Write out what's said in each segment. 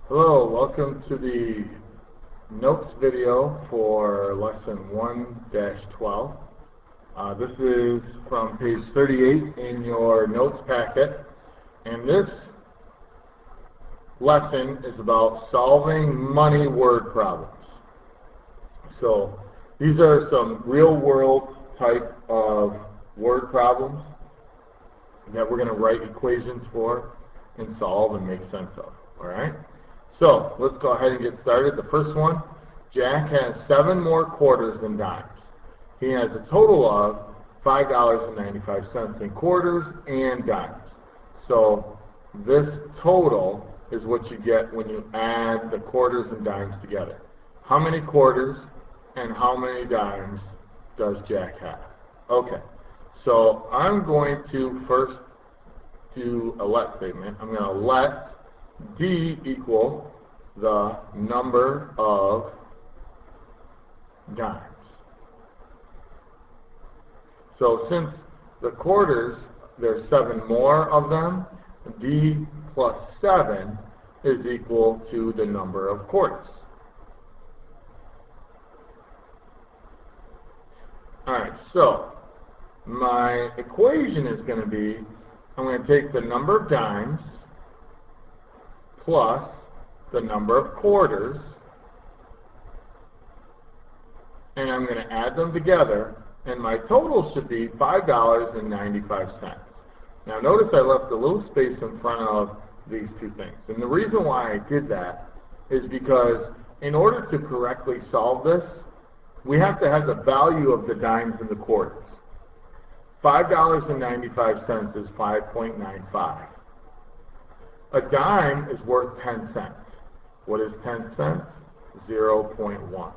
Hello, welcome to the notes video for lesson 1-12. This is from page 38 in your notes packet, and this lesson is about solving money word problems. So these are some real-world type of word problems that we're going to write equations for and solve and make sense of. All right? So let's go ahead and get started. The first one, Jack has 7 more quarters than dimes. He has a total of $5.95 in quarters and dimes. So this total is what you get when you add the quarters and dimes together. How many quarters and how many dimes does Jack have? Okay, so I'm going to first do a let statement. I'm going to let D equal the number of dimes. So since the quarters, there's 7 more of them, D plus 7 is equal to the number of quarters. Alright, so my equation is going to be, I'm going to take the number of dimes plus the number of quarters, and I'm going to add them together, and my total should be $5.95. Now notice I left a little space in front of these two things, and the reason why I did that is because in order to correctly solve this, we have to have the value of the dimes and the quarters. $5.95 is 5.95. A dime is worth 10 cents. What is 10 cents? 0.1.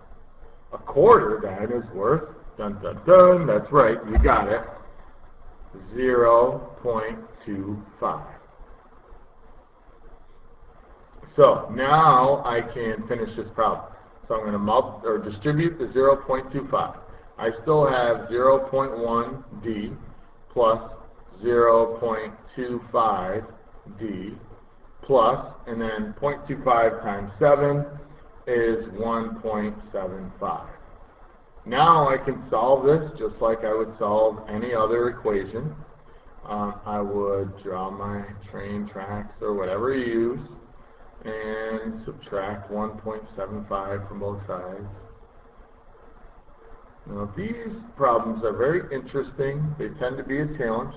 A quarter then is worth, dun dun dun, that's right, you got it, 0.25. So now I can finish this problem. So I'm going to distribute the 0.25. I still have 0.1D plus 0.25D plus, and then 0.25 times 7 is 1.75. Now I can solve this just like I would solve any other equation. I would draw my train tracks or whatever you use and subtract 1.75 from both sides. Now these problems are very interesting. They tend to be a challenge.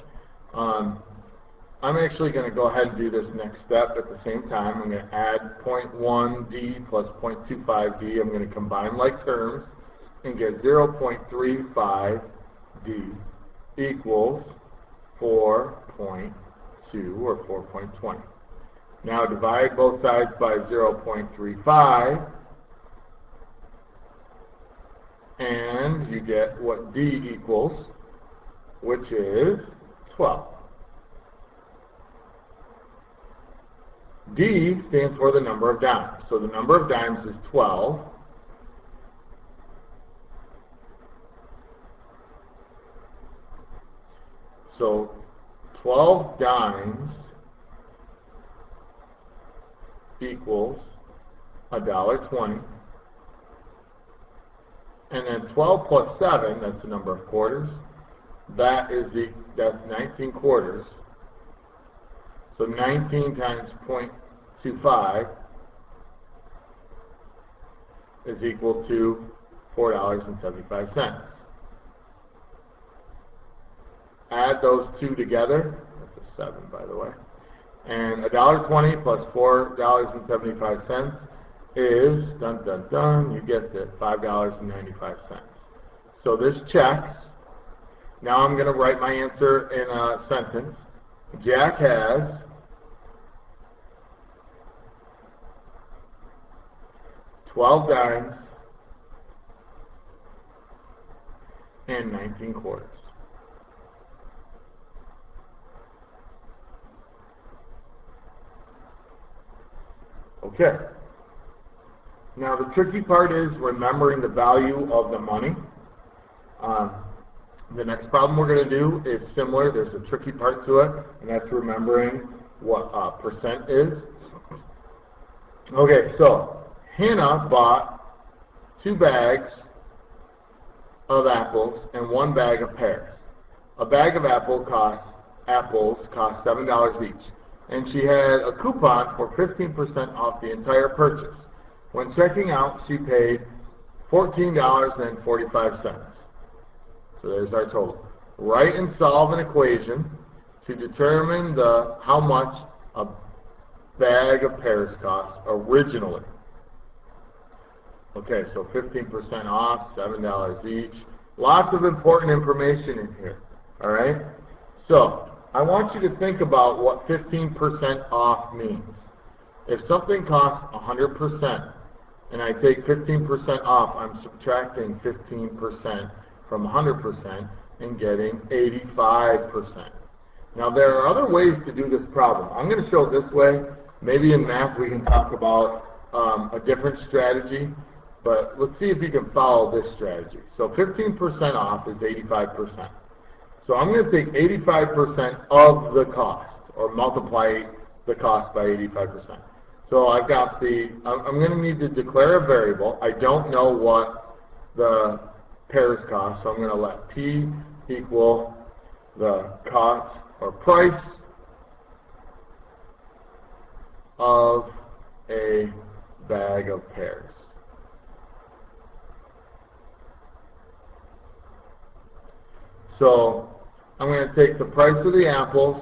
I'm actually going to go ahead and do this next step at the same time. I'm going to add 0.1D plus 0.25D. I'm going to combine like terms and get 0.35D equals 4.2 or 4.20. Now divide both sides by 0.35 and you get what D equals, which is 12. D stands for the number of dimes. So the number of dimes is 12. So 12 dimes equals $1.20. And then 12 plus 7, that's the number of quarters. That's 19 quarters. So 19 times 0.25 is equal to $4.75. Add those two together, that's a 7 by the way, and $1.20 plus $4.75 is, dun dun dun, you guessed it, $5.95. So this checks. Now I'm going to write my answer in a sentence. Jack has 12 dimes and 19 quarters. Okay. Now the tricky part is remembering the value of the money. The next problem we're going to do is similar. There's a tricky part to it, and that's remembering what percent is. Okay, so Hannah bought 2 bags of apples and 1 bag of pears. A bag of apples cost $7 each, and she had a coupon for 15% off the entire purchase. When checking out, she paid $14.45. So there's our total. Write and solve an equation to determine how much a bag of pears cost originally. Okay, so 15% off, $7 each. Lots of important information in here. All right? So I want you to think about what 15% off means. If something costs 100% and I take 15% off, I'm subtracting 15% from 100% and getting 85%. Now there are other ways to do this problem. I'm going to show it this way. Maybe in math we can talk about a different strategy, but let's see if you can follow this strategy. So 15% off is 85%. So I'm going to take 85% of the cost, or multiply the cost by 85%. So I've got I'm going to need to declare a variable. I don't know what the pears cost, so I'm going to let P equal the cost or price of a bag of pears. So I'm going to take the price of the apples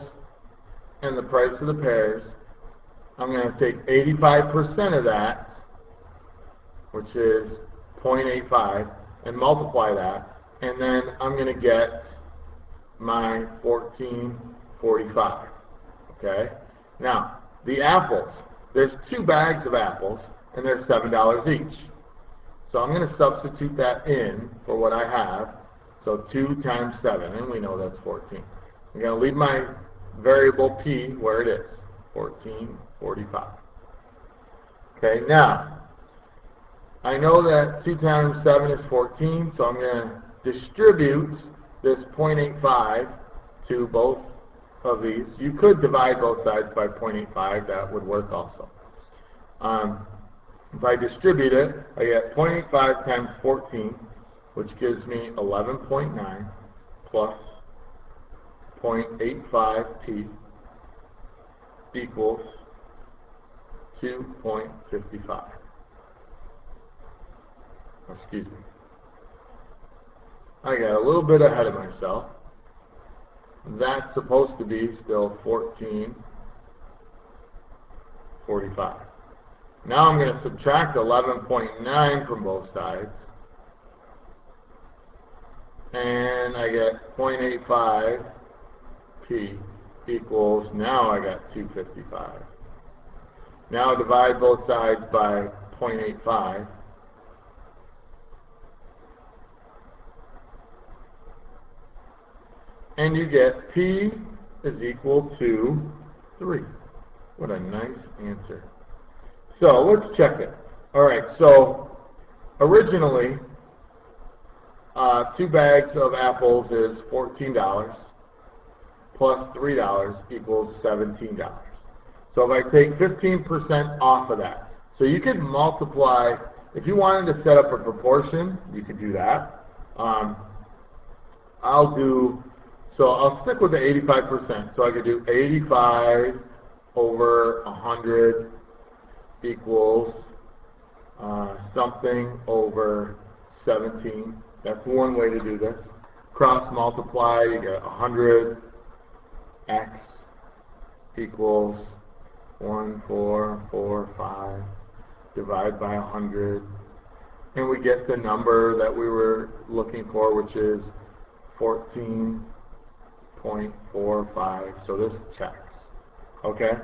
and the price of the pears. I'm going to take 85% of that, which is 0.85, and multiply that, and then I'm going to get my 14.45. Okay? Now, the apples. There's 2 bags of apples, and they're $7 each. So I'm going to substitute that in for what I have. So 2 times 7, and we know that's 14. I'm going to leave my variable P where it is, 14.45. Okay, now, I know that 2 times 7 is 14, so I'm going to distribute this 0.85 to both of these. You could divide both sides by 0.85, that would work also. If I distribute it, I get 0.85 times 14, which gives me 11.9 plus 0.85t equals 2.55. Excuse me. I got a little bit ahead of myself. That's supposed to be still 14.45. Now I'm going to subtract 11.9 from both sides. And I get 0.85 P equals, now I got 255. Now divide both sides by 0.85. And you get P is equal to 3. What a nice answer. So let's check it. Alright, so originally 2 bags of apples is $14 plus $3 equals $17. So if I take 15% off of that, so you could multiply, if you wanted to set up a proportion, you could do that. I'll stick with the 85%. So I could do 85 over 100 equals something over 17. That's one way to do this. Cross multiply, you get 100 x equals 1,445. Divide by 100. And we get the number that we were looking for, which is 14.45. So this checks. Okay?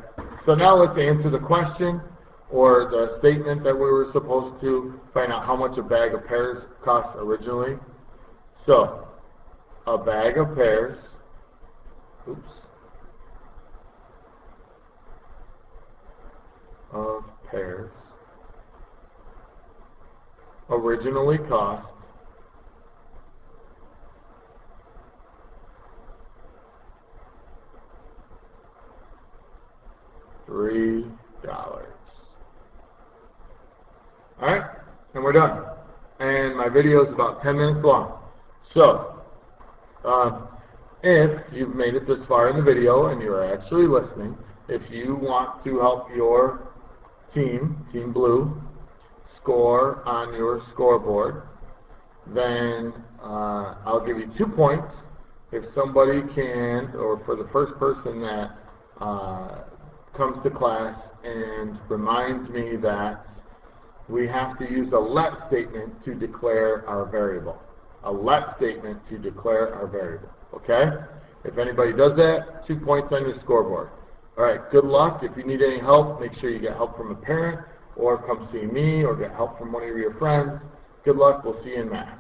So now let's answer the question or the statement that we were supposed to find out how much a bag of pears cost originally. So, a bag of pears, originally cost $3. Alright? And we're done. And my video is about 10 minutes long. So, if you've made it this far in the video and you're actually listening, if you want to help your team, Team Blue, score on your scoreboard, then I'll give you 2 points. If somebody can, or for the first person that comes to class and reminds me that we have to use a let statement to declare our variable. A let statement to declare our variable. Okay? If anybody does that, 2 points on your scoreboard. Alright, good luck. If you need any help, make sure you get help from a parent, or come see me, or get help from one of your friends. Good luck. We'll see you in math.